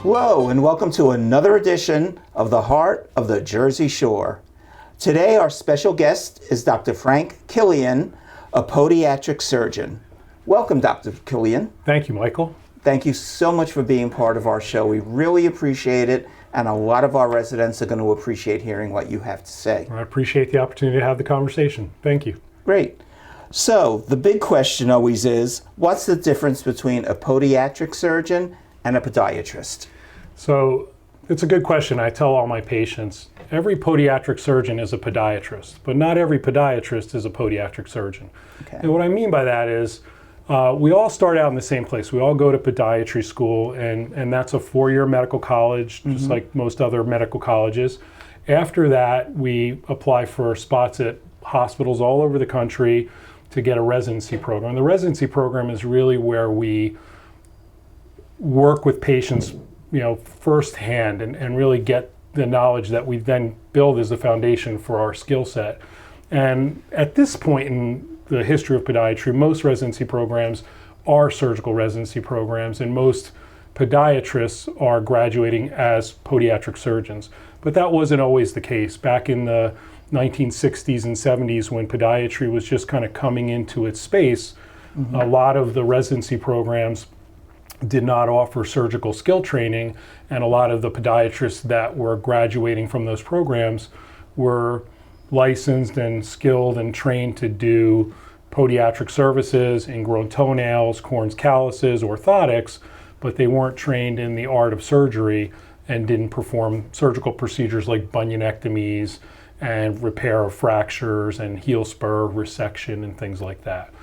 Hello, and welcome to another edition of the Heart of the Jersey Shore. Today, our special guest is Dr. Frank Killian, a podiatric surgeon. Welcome, Dr. Killian. Thank you, Michael. Thank you so much for being part of our show. We really appreciate it, and a lot of our residents are going to appreciate hearing what you have to say. I appreciate the opportunity to have the conversation. Thank you. Great. So, the big question always is, what's the difference between a podiatric surgeon and a podiatrist? So it's a good question. I tell all my patients, every podiatric surgeon is a podiatrist, but not every podiatrist is a podiatric surgeon. Okay. And what I mean by that is we all start out in the same place. We all go to podiatry school, and that's a 4-year medical college, just like most other medical colleges. After that, we apply for spots at hospitals all over the country to get a residency program. The residency program is really where we work with patients firsthand and really get the knowledge that we then build as the foundation for our skill set. And at this point in the history of podiatry, most residency programs are surgical residency programs, and most podiatrists are graduating as podiatric surgeons. But that wasn't always the case. Back in the 1960s and 70s, when podiatry was just kind of coming into its space, a lot of the residency programs did not offer surgical skill training, and a lot of the podiatrists that were graduating from those programs were licensed and skilled and trained to do podiatric services, ingrown toenails, corns, calluses, orthotics, but they weren't trained in the art of surgery and didn't perform surgical procedures like bunionectomies and repair of fractures and heel spur resection and things like that.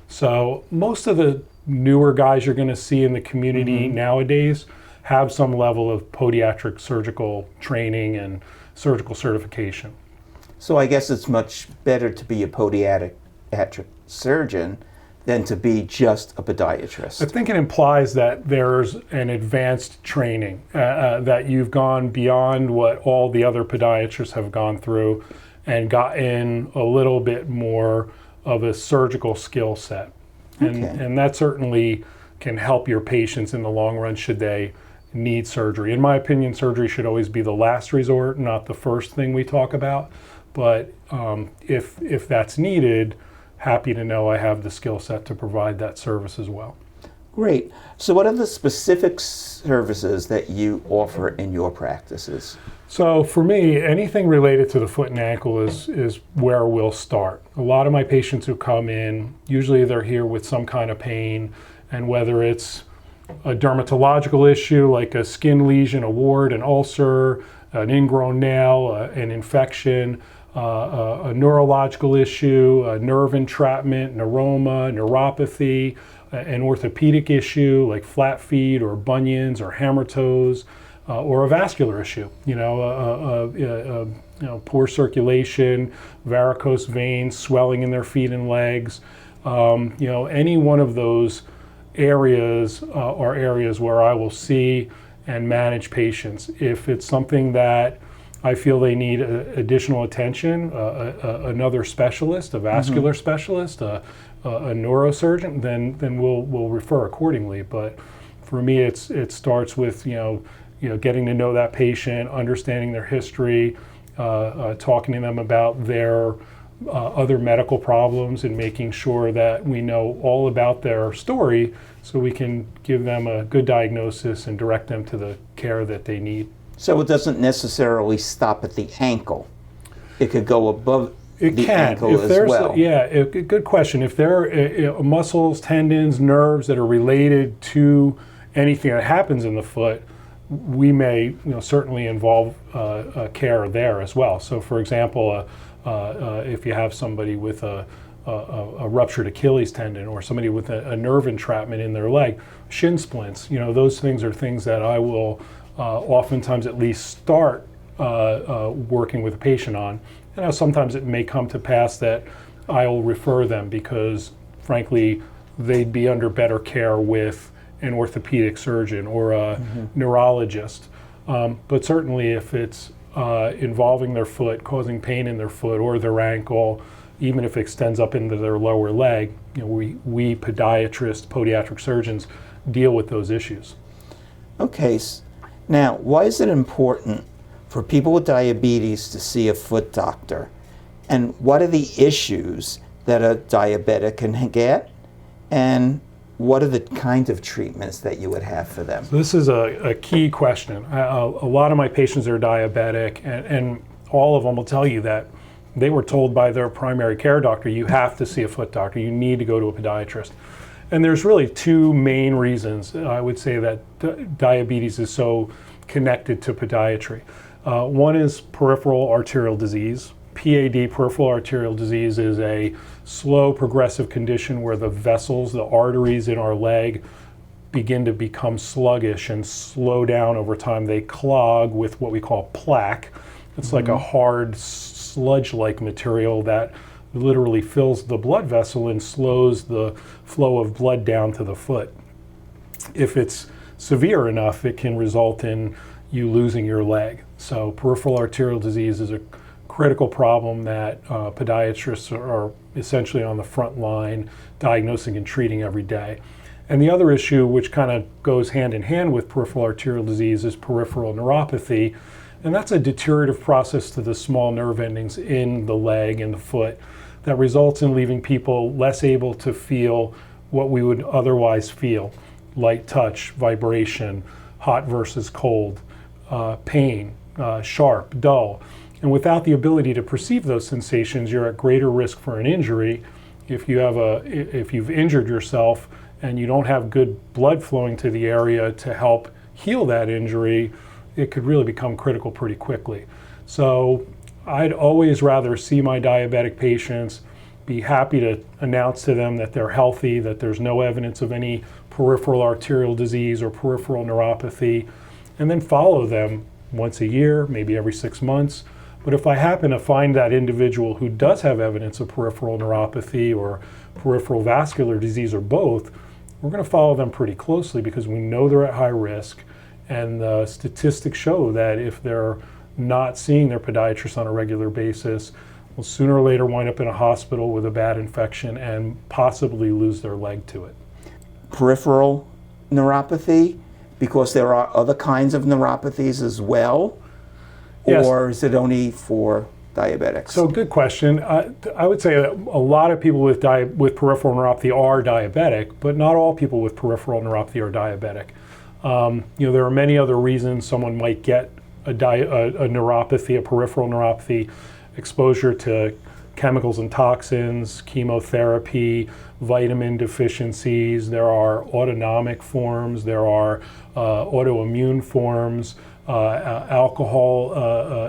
So most of the newer guys you're going to see in the community nowadays have some level of podiatric surgical training and surgical certification. So I guess it's much better to be a podiatric surgeon than to be just a podiatrist. I think it implies that there's an advanced training, that you've gone beyond what all the other podiatrists have gone through and gotten a little bit more of a surgical skill set. And that certainly can help your patients in the long run should they need surgery. In my opinion, surgery should always be the last resort, not the first thing we talk about. But if that's needed, happy to know I have the skill set to provide that service as well. Great. So what are the specific services that you offer in your practices? So for me, anything related to the foot and ankle is where we'll start. A lot of my patients who come in, usually they're here with some kind of pain, and whether it's a dermatological issue like a skin lesion, a wart, an ulcer, an ingrown nail, an infection, a neurological issue, a nerve entrapment, neuroma, neuropathy, an orthopedic issue like flat feet or bunions or hammer toes, or a vascular issue, poor circulation, varicose veins, swelling in their feet and legs. Any one of those areas are areas where I will see and manage patients. If it's something that I feel they need additional attention, another specialist, a vascular specialist, a neurosurgeon, then we'll refer accordingly. But for me, it starts with getting to know that patient, understanding their history, talking to them about their other medical problems, and making sure that we know all about their story so we can give them a good diagnosis and direct them to the care that they need. So it doesn't necessarily stop at the ankle. It could go above the ankle as well. Yeah, good question. If there are muscles, tendons, nerves that are related to anything that happens in the foot, we may certainly involve care there as well. So for example, if you have somebody with a ruptured Achilles tendon, or somebody with a nerve entrapment in their leg, shin splints, those things are things that I will oftentimes at least start working with a patient on. And sometimes it may come to pass that I'll refer them because, frankly, they'd be under better care with an orthopedic surgeon or a neurologist. But certainly if it's involving their foot, causing pain in their foot or their ankle, even if it extends up into their lower leg, we podiatrists, podiatric surgeons deal with those issues. Okay, now why is it important for people with diabetes to see a foot doctor? And what are the issues that a diabetic can get? And what are the kinds of treatments that you would have for them? So this is a key question. A lot of my patients are diabetic, and all of them will tell you that they were told by their primary care doctor, you have to see a foot doctor, you need to go to a podiatrist. And there's really two main reasons I would say that diabetes is so connected to podiatry. One is peripheral arterial disease. PAD, peripheral arterial disease, is a slow progressive condition where the vessels, the arteries in our leg, begin to become sluggish and slow down over time. They clog with what we call plaque. It's like a hard sludge-like material that literally fills the blood vessel and slows the flow of blood down to the foot. If it's severe enough, it can result in you losing your leg. So peripheral arterial disease is a critical problem that podiatrists are essentially on the front line diagnosing and treating every day. And the other issue, which kind of goes hand in hand with peripheral arterial disease, is peripheral neuropathy. And that's a deteriorative process to the small nerve endings in the leg and the foot that results in leaving people less able to feel what we would otherwise feel: light touch, vibration, hot versus cold, pain, sharp, dull. And without the ability to perceive those sensations, you're at greater risk for an injury. If you've injured yourself and you don't have good blood flowing to the area to help heal that injury, it could really become critical pretty quickly. So I'd always rather see my diabetic patients, be happy to announce to them that they're healthy, that there's no evidence of any peripheral arterial disease or peripheral neuropathy, and then follow them once a year, maybe every 6 months. But if I happen to find that individual who does have evidence of peripheral neuropathy or peripheral vascular disease or both, we're going to follow them pretty closely because we know they're at high risk. And the statistics show that if they're not seeing their podiatrist on a regular basis, will sooner or later wind up in a hospital with a bad infection and possibly lose their leg to it. Peripheral neuropathy, because there are other kinds of neuropathies as well? Yes. Or is it only for diabetics? So good question. I would say that a lot of people with peripheral neuropathy are diabetic, but not all people with peripheral neuropathy are diabetic. There are many other reasons someone might get a neuropathy, a peripheral neuropathy: exposure to chemicals and toxins, chemotherapy, vitamin deficiencies. There are autonomic forms, there are autoimmune forms, alcohol,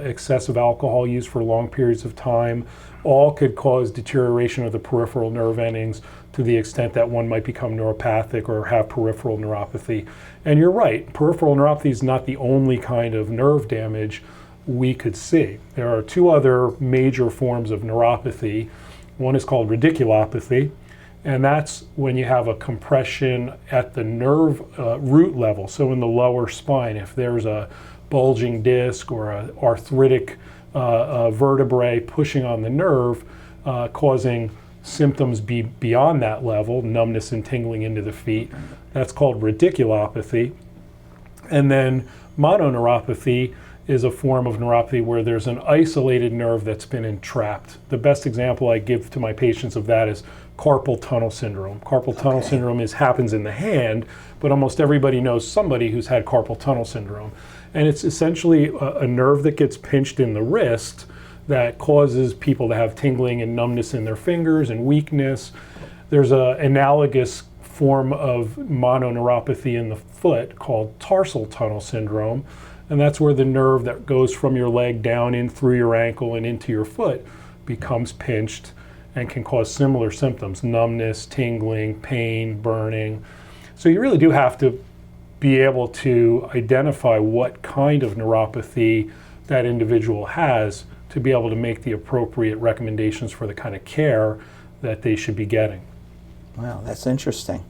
excessive alcohol use for long periods of time. All could cause deterioration of the peripheral nerve endings to the extent that one might become neuropathic or have peripheral neuropathy. And you're right, peripheral neuropathy is not the only kind of nerve damage we could see. There are two other major forms of neuropathy. One is called radiculopathy, and that's when you have a compression at the nerve root level, so in the lower spine. If there's a bulging disc or an arthritic vertebrae pushing on the nerve, causing symptoms beyond that level, numbness and tingling into the feet, that's called radiculopathy. And then Mononeuropathy is a form of neuropathy where there's an isolated nerve that's been entrapped. The best example I give to my patients of that is carpal tunnel syndrome. Carpal tunnel syndrome happens in the hand, but almost everybody knows somebody who's had carpal tunnel syndrome. And it's essentially a nerve that gets pinched in the wrist that causes people to have tingling and numbness in their fingers and weakness. There's an analogous form of mononeuropathy in the foot called tarsal tunnel syndrome, and that's where the nerve that goes from your leg down in through your ankle and into your foot becomes pinched and can cause similar symptoms: numbness, tingling, pain, burning. So you really do have to be able to identify what kind of neuropathy that individual has to be able to make the appropriate recommendations for the kind of care that they should be getting. Wow, that's interesting.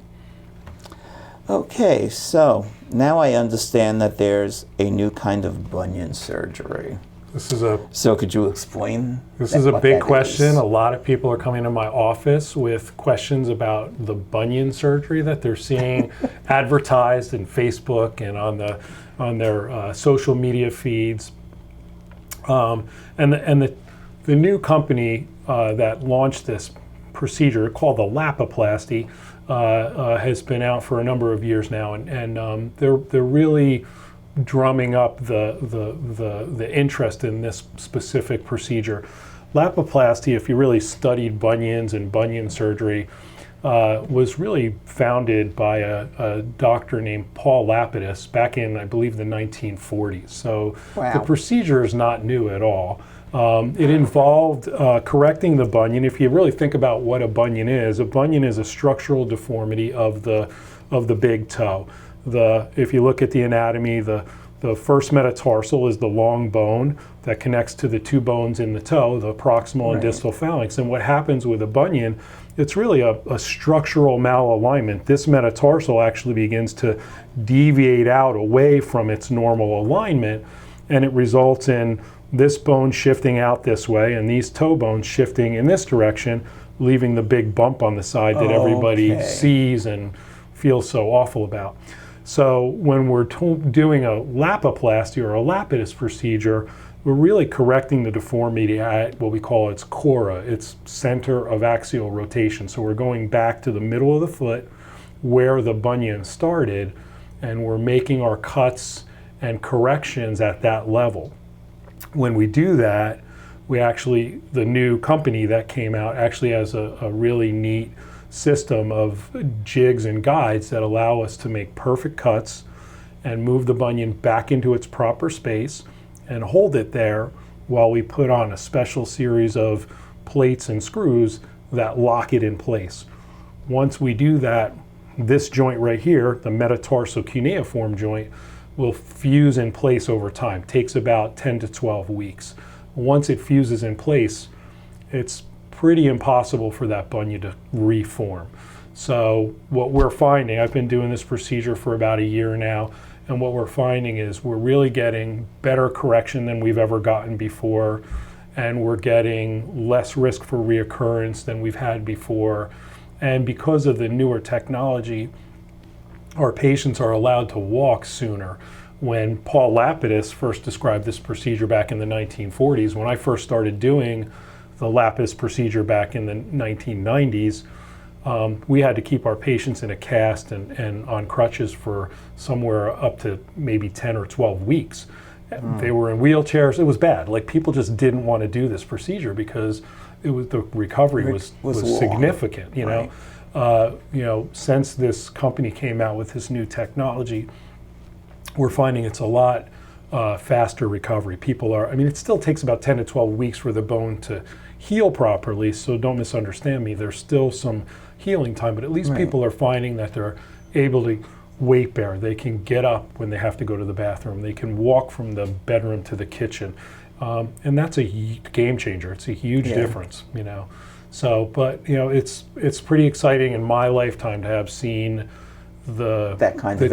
Okay, so now I understand that there's a new kind of bunion surgery. So could you explain? This is a big question. A lot of people are coming to my office with questions about the bunion surgery that they're seeing advertised in Facebook and on their social media feeds. And the new company that launched this procedure called the Lapiplasty has been out for a number of years now, and they're really drumming up the interest in this specific procedure. Lapiplasty, if you really studied bunions and bunion surgery, was really founded by a doctor named Paul Lapidus back in, I believe, the 1940s. So the procedure is not new at all. It involved correcting the bunion. If you really think about what a bunion is a structural deformity of the big toe. If you look at the anatomy, the first metatarsal is the long bone that connects to the two bones in the toe, the proximal and distal phalanx. And what happens with a bunion, it's really a structural malalignment. This metatarsal actually begins to deviate out away from its normal alignment, and it results in this bone shifting out this way and these toe bones shifting in this direction, leaving the big bump on the side that everybody sees and feels so awful about. So when we're doing a Lapiplasty or a Lapidus procedure, we're really correcting the deformity at what we call its cora, its center of axial rotation. So we're going back to the middle of the foot where the bunion started, and we're making our cuts and corrections at that level. When we do that, the new company that came out actually has a really neat system of jigs and guides that allow us to make perfect cuts and move the bunion back into its proper space and hold it there while we put on a special series of plates and screws that lock it in place. Once we do that, this joint right here, the metatarsal cuneiform joint, will fuse in place over time. Takes about 10 to 12 weeks. Once it fuses in place, it's pretty impossible for that bunion to reform. So what we're finding, I've been doing this procedure for about a year now, and what we're finding is we're really getting better correction than we've ever gotten before, and we're getting less risk for reoccurrence than we've had before. And because of the newer technology, our patients are allowed to walk sooner. When Paul Lapidus first described this procedure back in the 1940s, when I first started doing the Lapidus procedure back in the 1990s, we had to keep our patients in a cast and on crutches for somewhere up to maybe 10 or 12 weeks. They were in wheelchairs. It was bad. Like, people just didn't want to do this procedure because the recovery was significant. You know, since this company came out with this new technology, we're finding it's a lot faster recovery. It still takes about 10 to 12 weeks for the bone to heal properly, so don't misunderstand me. There's still some healing time, but at least people are finding that they're able to weight bear. They can get up when they have to go to the bathroom. They can walk from the bedroom to the kitchen. And that's a game changer. It's a huge difference, you know. So, but, you know, it's pretty exciting in my lifetime to have seen the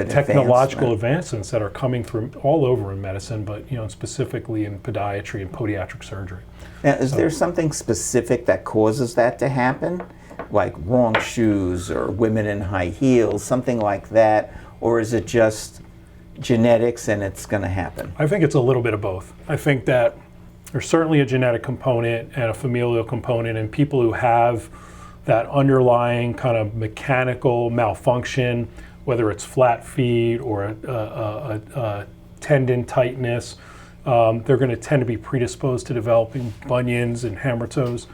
technological advancements that are coming through all over in medicine, but, you know, specifically in podiatry and podiatric surgery. Now, is there something specific that causes that to happen? Like wrong shoes or women in high heels, something like that? Or is it just genetics and it's going to happen? I think it's a little bit of both. I think that there's certainly a genetic component and a familial component, and people who have that underlying kind of mechanical malfunction, whether it's flat feet or a tendon tightness, they're going to tend to be predisposed to developing bunions and hammer toes.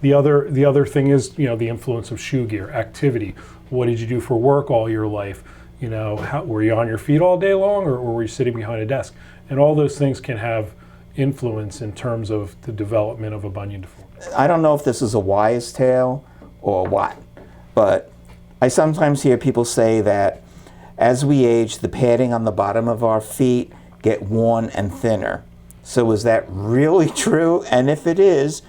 The other thing is, the influence of shoe gear, activity. What did you do for work all your life? Were you on your feet all day long, or were you sitting behind a desk? And all those things can have influence in terms of the development of a bunion deformity. I don't know if this is a wise tale or what, but I sometimes hear people say that as we age, the padding on the bottom of our feet get worn and thinner. So is that really true? And if it is,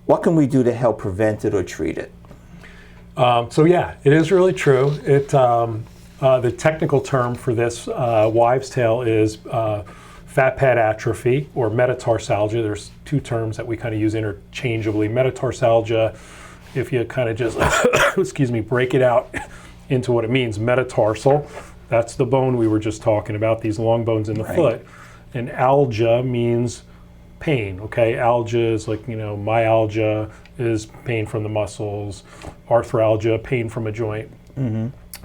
what can we do to help prevent it or treat it? So yeah, it is really true. The technical term for this wives' tale is fat pad atrophy or metatarsalgia. There's two terms that we kind of use interchangeably. Metatarsalgia, if you kind of just, break it out into what it means, metatarsal, that's the bone we were just talking about, these long bones in the foot. And algia means pain, okay? Algia is like, myalgia is pain from the muscles, arthralgia, pain from a joint.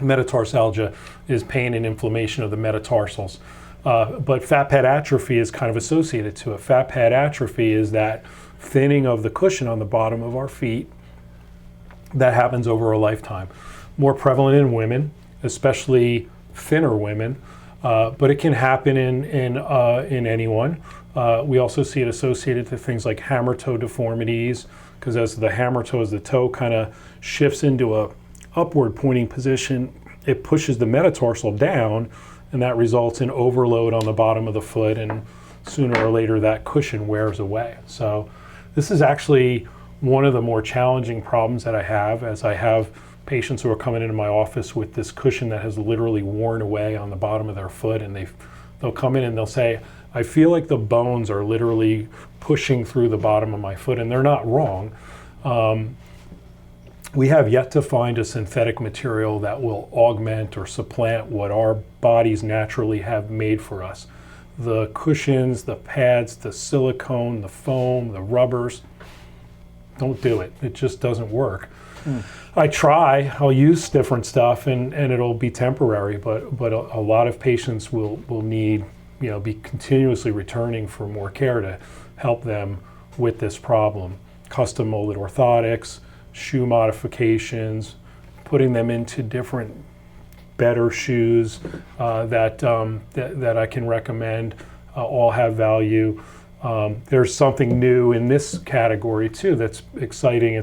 Metatarsalgia is pain and inflammation of the metatarsals. But fat pad atrophy is kind of associated to it. Fat pad atrophy is that thinning of the cushion on the bottom of our feet that happens over a lifetime. More prevalent in women, especially thinner women, but it can happen in anyone. We also see it associated to things like hammer toe deformities, because as the hammer toe, as the toe kind of shifts into a upward pointing position, it pushes the metatarsal down, and that results in overload on the bottom of the foot, and sooner or later that cushion wears away. So this is actually one of the more challenging problems that I have, as I have patients who are coming into my office with this cushion that has literally worn away on the bottom of their foot, and they'll come in and they'll say, I feel like the bones are literally pushing through the bottom of my foot, and they're not wrong. We have yet to find a synthetic material that will augment or supplant what our bodies naturally have made for us. The cushions, the pads, the silicone, the foam, the rubbers, don't do it. It just doesn't work. I try, I'll use different stuff and it'll be temporary, but a lot of patients will need, be continuously returning for more care to help them with this problem. Custom molded orthotics, shoe modifications, putting them into different, better shoes that I can recommend, all have value. There's something new in this category too that's exciting.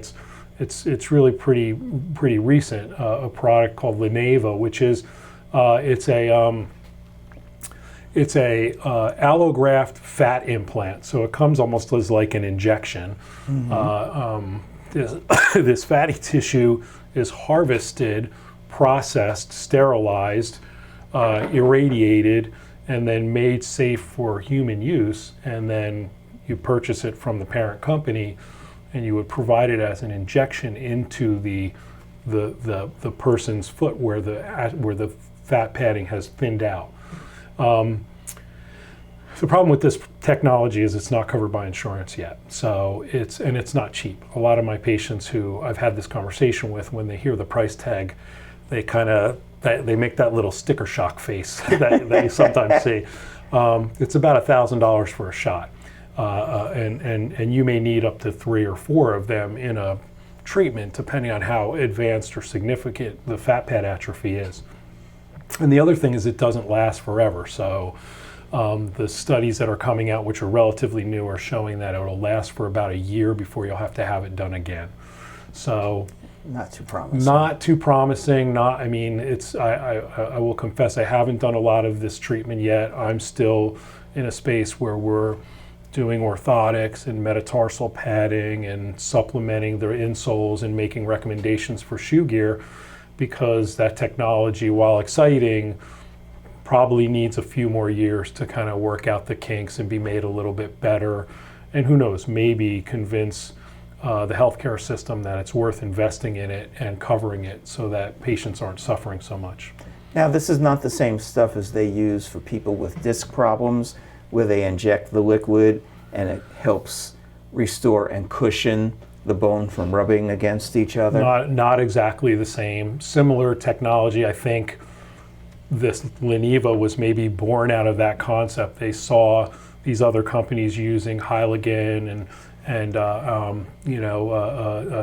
It's really pretty recent. A product called Leneva, which is it's a allograft fat implant. So it comes almost as like an injection. This fatty tissue is harvested, processed, sterilized, irradiated, and then made safe for human use. And then you purchase it from the parent company, and you would provide it as an injection into the person's foot where the fat padding has thinned out. The problem with this technology is it's not covered by insurance yet. So it's not cheap. A lot of my patients who I've had this conversation with, when they hear the price tag, they they make that little sticker shock face that you sometimes see. It's about $1,000 for a shot. And you may need up to 3 or 4 of them in a treatment, depending on how advanced or significant the fat pad atrophy is. And the other thing is it doesn't last forever. So the studies that are coming out, which are relatively new, are showing that it'll last for about a year before you'll have to have it done again. So not too promising. Not too promising. I will confess I haven't done a lot of this treatment yet. I'm still in a space where we're doing orthotics and metatarsal padding and supplementing their insoles and making recommendations for shoe gear, because that technology, while exciting, probably needs a few more years to kind of work out the kinks and be made a little bit better. And who knows, maybe convince the healthcare system that it's worth investing in it and covering it so that patients aren't suffering so much. Now, this is not the same stuff as they use for people with disc problems, where they inject the liquid and it helps restore and cushion the bone from rubbing against each other. Not exactly the same. Similar technology. I think this Leniva was maybe born out of that concept. They saw these other companies using Hyligan and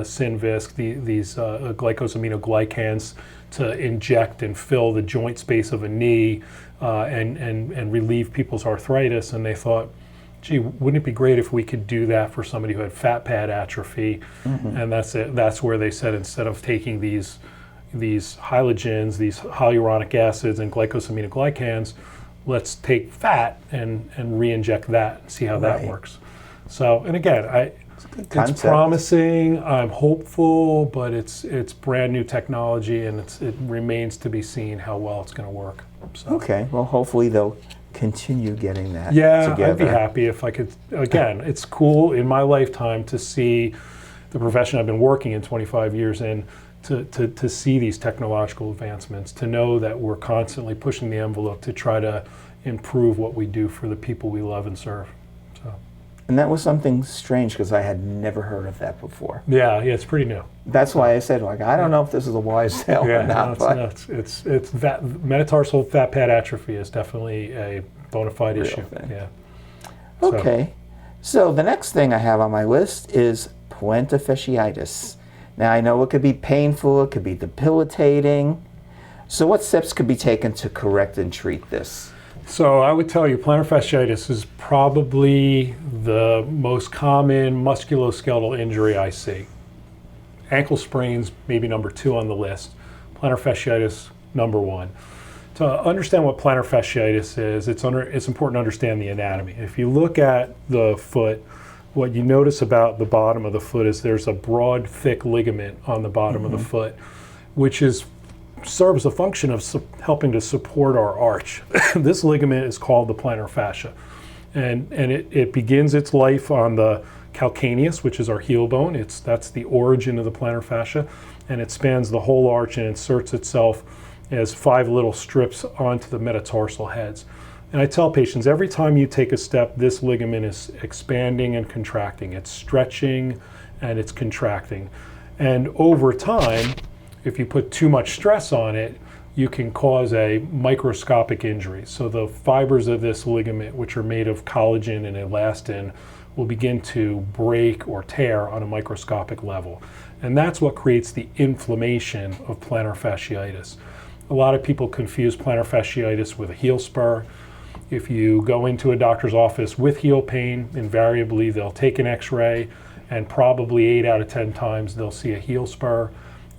Synvisc, these glycosaminoglycans to inject and fill the joint space of a knee and relieve people's arthritis. And they thought, gee, wouldn't it be great if we could do that for somebody who had fat pad atrophy? And that's it. That's where they said, instead of taking these Hyligens, these hyaluronic acids and glycosaminoglycans, let's take fat and re-inject that and see how that works. So, and again, it's promising. I'm hopeful, but it's brand new technology, and it remains to be seen how well it's going to work. So. Okay, well, hopefully they'll continue getting that together. I'd be happy if I could. Again, it's cool in my lifetime to see the profession I've been working in 25 years in, to see these technological advancements, to know that we're constantly pushing the envelope to try to improve what we do for the people we love and serve. So. And that was something strange, because I had never heard of that before. Yeah, it's pretty new. That's why I said, I don't know if this is a wise tale or not. It's metatarsal fat pad atrophy is definitely a bona fide issue. Thing. Yeah. Okay, so the next thing I have on my list is plantar fasciitis. Now, I know it could be painful, it could be debilitating. So what steps could be taken to correct and treat this? So I would tell you, plantar fasciitis is probably the most common musculoskeletal injury I see. Ankle sprains, maybe number 2 on the list. Plantar fasciitis, number 1. To understand what plantar fasciitis is, it's important to understand the anatomy. If you look at the foot, what you notice about the bottom of the foot is there's a broad, thick ligament on the bottom of the foot, which serves the function of helping to support our arch. This ligament is called the plantar fascia, and it begins its life on the calcaneus, which is our heel bone. That's the origin of the plantar fascia, and it spans the whole arch and inserts itself as 5 little strips onto the metatarsal heads. And I tell patients, every time you take a step, this ligament is expanding and contracting. It's stretching and it's contracting. And over time, if you put too much stress on it, you can cause a microscopic injury. So the fibers of this ligament, which are made of collagen and elastin, will begin to break or tear on a microscopic level. And that's what creates the inflammation of plantar fasciitis. A lot of people confuse plantar fasciitis with a heel spur. If you go into a doctor's office with heel pain, invariably they'll take an x-ray, and probably 8 out of 10 times they'll see a heel spur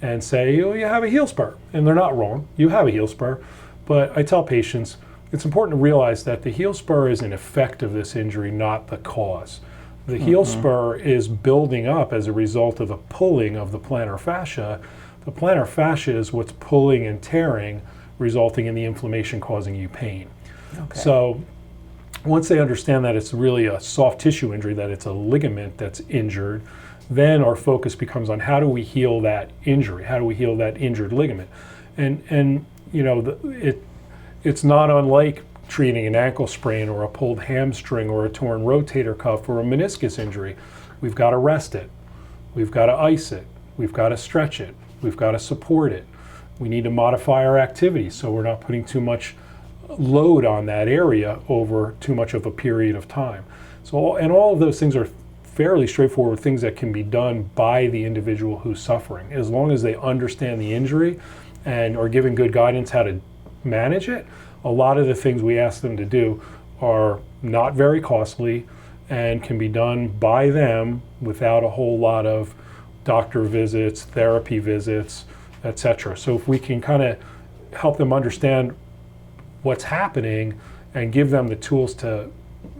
and say, oh, you have a heel spur. And they're not wrong, you have a heel spur. But I tell patients, it's important to realize that the heel spur is an effect of this injury, not the cause. The heel spur is building up as a result of the pulling of the plantar fascia. The plantar fascia is what's pulling and tearing, resulting in the inflammation causing you pain. Okay. So once they understand that it's really a soft tissue injury, that it's a ligament that's injured, then our focus becomes on how do we heal that injury? How do we heal that injured ligament? And you know, it's not unlike treating an ankle sprain or a pulled hamstring or a torn rotator cuff or a meniscus injury. We've got to rest it. We've got to ice it. We've got to stretch it. We've got to support it. We need to modify our activity so we're not putting too much load on that area over too much of a period of time. So, and all of those things are fairly straightforward things that can be done by the individual who's suffering. As long as they understand the injury and are given good guidance how to manage it, a lot of the things we ask them to do are not very costly and can be done by them without a whole lot of doctor visits, therapy visits, etc. So if we can kind of help them understand what's happening and give them the tools to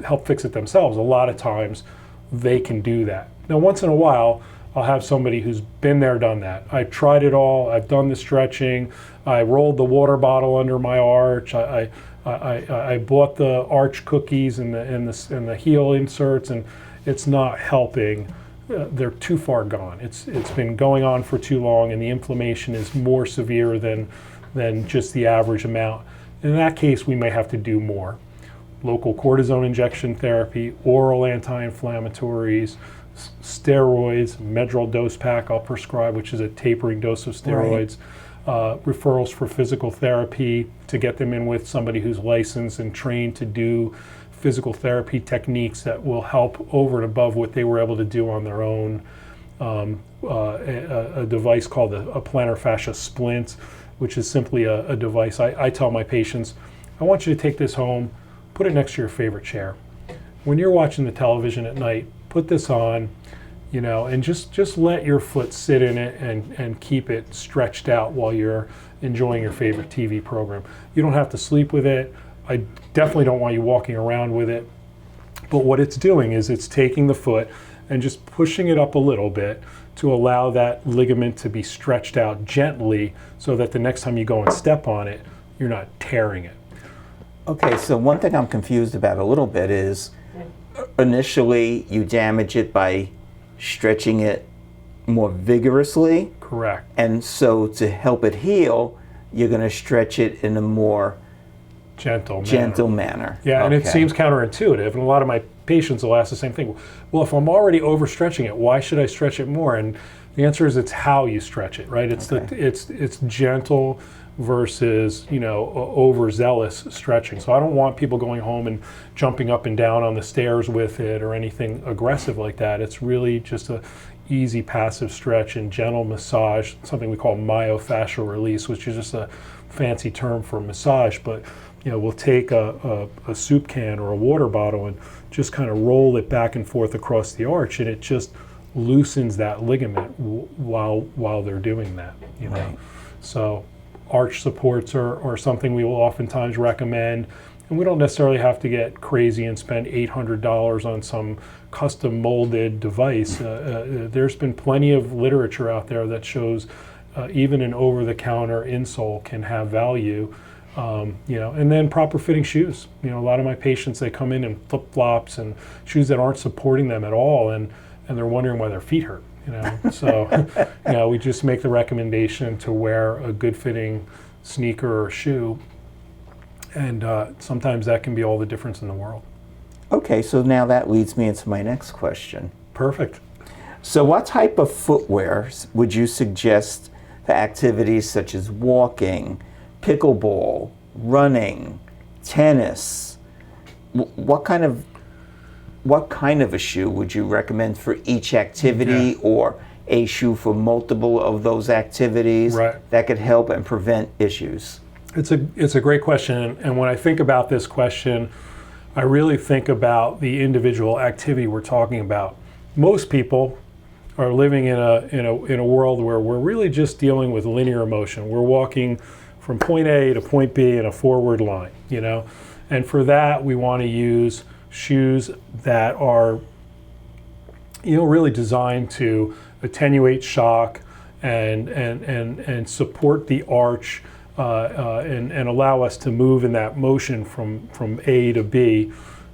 help fix it themselves, a lot of times they can do that. Now, once in a while, I'll have somebody who's been there, done that. I've tried it all. I've done the stretching. I rolled the water bottle under my arch. I bought the arch cookies and the heel inserts, and it's not helping. They're too far gone. It's been going on for too long, and the inflammation is more severe than than just the average amount. In that case, we may have to do more. Local cortisone injection therapy, oral anti-inflammatories, steroids, Medrol dose pack I'll prescribe, which is a tapering dose of steroids, referrals for physical therapy to get them in with somebody who's licensed and trained to do physical therapy techniques that will help over and above what they were able to do on their own. A device called a plantar fascia splint, which is simply a device. I tell my patients, I want you to take this home, put it next to your favorite chair. When you're watching the television at night, put this on, and just let your foot sit in it and keep it stretched out while you're enjoying your favorite TV program. You don't have to sleep with it. I definitely don't want you walking around with it. But what it's doing is it's taking the foot and just pushing it up a little bit to allow that ligament to be stretched out gently so that the next time you go and step on it, you're not tearing it. Okay, so one thing I'm confused about a little bit is initially you damage it by stretching it more vigorously. Correct. And so to help it heal, you're going to stretch it in a more gentle manner. Yeah, and it seems counterintuitive, and a lot of my patients will ask the same thing. Well, if I'm already overstretching it, why should I stretch it more? And the answer is it's how you stretch it, right? It's it's gentle versus overzealous stretching. So I don't want people going home and jumping up and down on the stairs with it or anything aggressive like that. It's really just a easy passive stretch and gentle massage, something we call myofascial release, which is just a fancy term for massage. But we'll take a soup can or a water bottle and just kind of roll it back and forth across the arch, and it just loosens that ligament while they're doing that. Right. So arch supports are something we will oftentimes recommend, and we don't necessarily have to get crazy and spend $800 on some custom molded device. There's been plenty of literature out there that shows even an over-the-counter insole can have value. And then proper fitting shoes. A lot of my patients, they come in flip-flops and shoes that aren't supporting them at all, and they're wondering why their feet hurt. So we just make the recommendation to wear a good fitting sneaker or shoe, and sometimes that can be all the difference in the world. Okay, so now that leads me into my next question. Perfect. So what type of footwear would you suggest for activities such as walking, pickleball, running, tennis? What kind of a shoe would you recommend for each activity, or a shoe for multiple of those activities that could help and prevent issues? It's a great question, and when I think about this question, I really think about the individual activity we're talking about. Most people are living in a world where we're really just dealing with linear motion. We're walking from point A to point B in a forward line, and for that we want to use shoes that are really designed to attenuate shock and support the arch and allow us to move in that motion from A to B.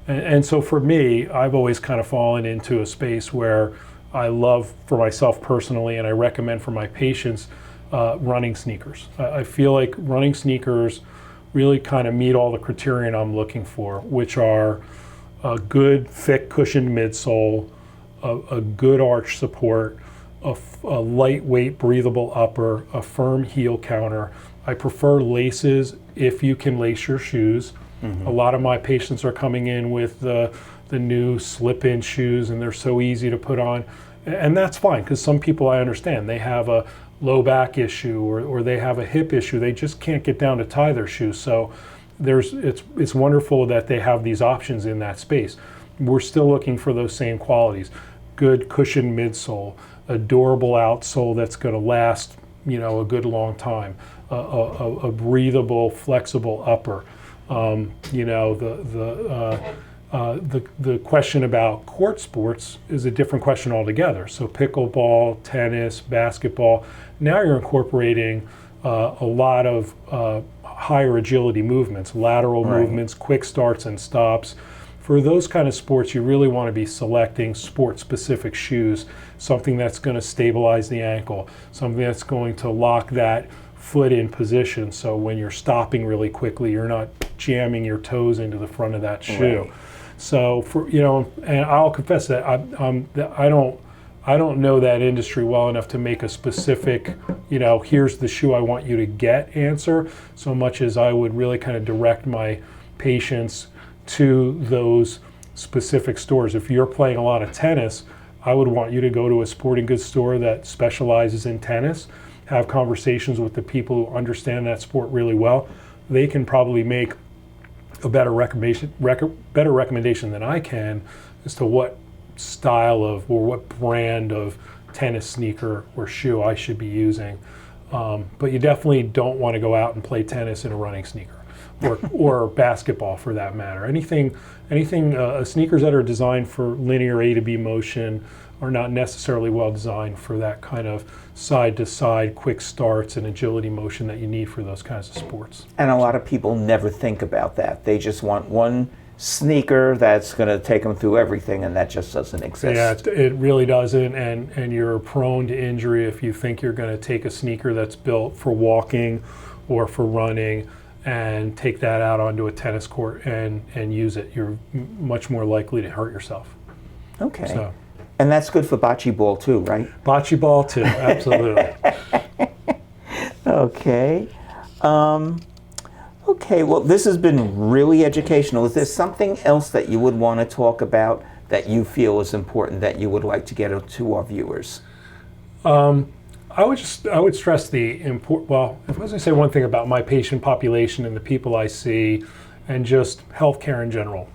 And so for me, I've always kind of fallen into a space where I love, for myself personally, and I recommend for my patients, running sneakers. I feel like running sneakers really kind of meet all the criterion I'm looking for, which are a good, thick, cushioned midsole, a good arch support, a lightweight, breathable upper, a firm heel counter. I prefer laces if you can lace your shoes. A lot of my patients are coming in with the new slip-in shoes, and they're so easy to put on. And that's fine, because some people, I understand, they have a low back issue or they have a hip issue. They just can't get down to tie their shoes. So it's wonderful that they have these options in that space. We're still looking for those same qualities. Good cushioned midsole, a durable outsole that's going to last, a good long time, a breathable, flexible upper. The question about court sports is a different question altogether. So pickleball, tennis, basketball, now you're incorporating a lot of higher agility movements, lateral movements, quick starts and stops. For those kind of sports, you really want to be selecting sport-specific shoes, something that's going to stabilize the ankle, something that's going to lock that foot in position, so when you're stopping really quickly, you're not jamming your toes into the front of that shoe. Right. So for, you know, and I'll confess that I don't know that industry well enough to make a specific, you know, here's the shoe I want you to get answer, so much as I would really kind of direct my patients to those specific stores. If you're playing a lot of tennis, I would want you to go to a sporting goods store that specializes in tennis, have conversations with the people who understand that sport really well. They can probably make a better recommendation than I can as to what style of or what brand of tennis sneaker or shoe I should be using. But you definitely don't want to go out and play tennis in a running sneaker or basketball for that matter. Anything sneakers that are designed for linear A to B motion are not necessarily well designed for that kind of side to side quick starts and agility motion that you need for those kinds of sports. And a lot of people never think about that. They just want one sneaker that's going to take them through everything, and that just doesn't exist. Yeah, it really doesn't, and you're prone to injury if you think you're going to take a sneaker that's built for walking or for running and take that out onto a tennis court and use it. You're much more likely to hurt yourself. Okay. So. And that's good for bocce ball too, right? Bocce ball too, absolutely. Okay. Okay, well, this has been really educational. Is there something else that you would want to talk about that you feel is important that you would like to get to our viewers? I would stress the import. Well, if I was going to say one thing about my patient population and the people I see, and just healthcare in general,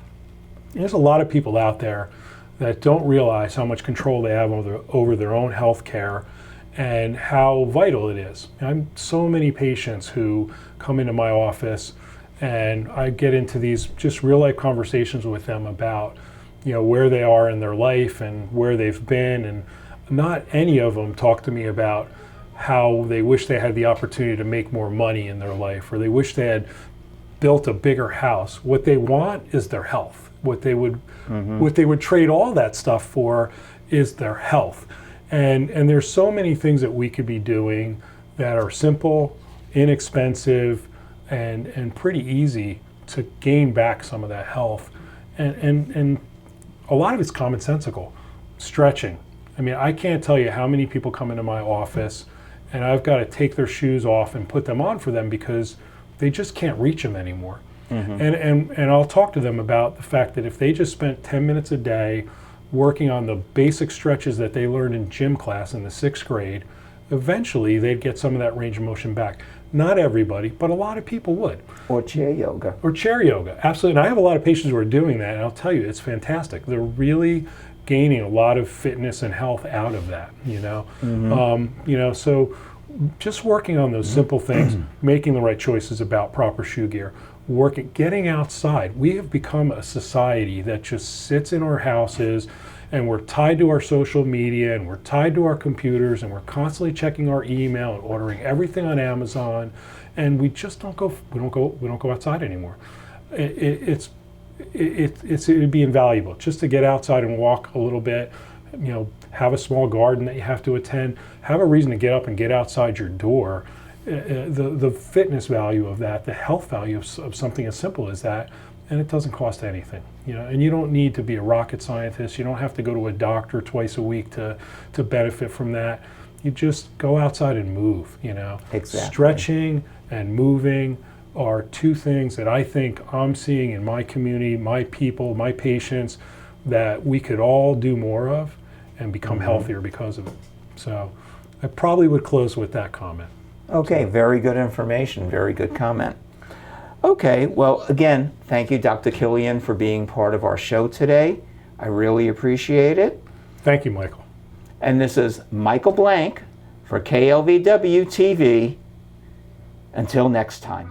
there's a lot of people out there that don't realize how much control they have over their own healthcare and how vital it is. I'm so many patients who come into my office, and I get into these just real life conversations with them about, you know, where they are in their life and where they've been, and not any of them talk to me about how they wish they had the opportunity to make more money in their life, or they wish they had built a bigger house. What they want is their health. What they would trade all that stuff for is their health. And there's so many things that we could be doing that are simple, inexpensive, and pretty easy to gain back some of that health. And a lot of it's commonsensical. Stretching. I mean, I can't tell you how many people come into my office and I've got to take their shoes off and put them on for them because they just can't reach them anymore. And I'll talk to them about the fact that if they just spent 10 minutes a day working on the basic stretches that they learned in gym class in the 6th grade, eventually they'd get some of that range of motion back. Not everybody, but a lot of people would. Or chair yoga. Or chair yoga, absolutely. And I have a lot of patients who are doing that, and I'll tell you, it's fantastic. They're really gaining a lot of fitness and health out of that, you know. You know, so just working on those simple things, making the right choices about proper shoe gear, getting outside. We have become a society that just sits in our houses, and we're tied to our social media, and we're tied to our computers, and we're constantly checking our email and ordering everything on Amazon, and we just don't go outside anymore. It would be invaluable just to get outside and walk a little bit, you know, have a small garden that you have to attend, have a reason to get up and get outside your door. The fitness value of that, the health value of something as simple as that, and it doesn't cost anything, you know. And you don't need to be a rocket scientist. You don't have to go to a doctor twice a week to benefit from that. You just go outside and move, you know. Exactly. Stretching and moving are two things that I think I'm seeing in my community, my people, my patients, that we could all do more of and become healthier because of it. So I probably would close with that comment. Okay, very good information, very good comment. Okay, well, again, thank you, Dr. Killian, for being part of our show today. I really appreciate it. Thank you, Michael. And this is Michael Blank for KLVW-TV. Until next time.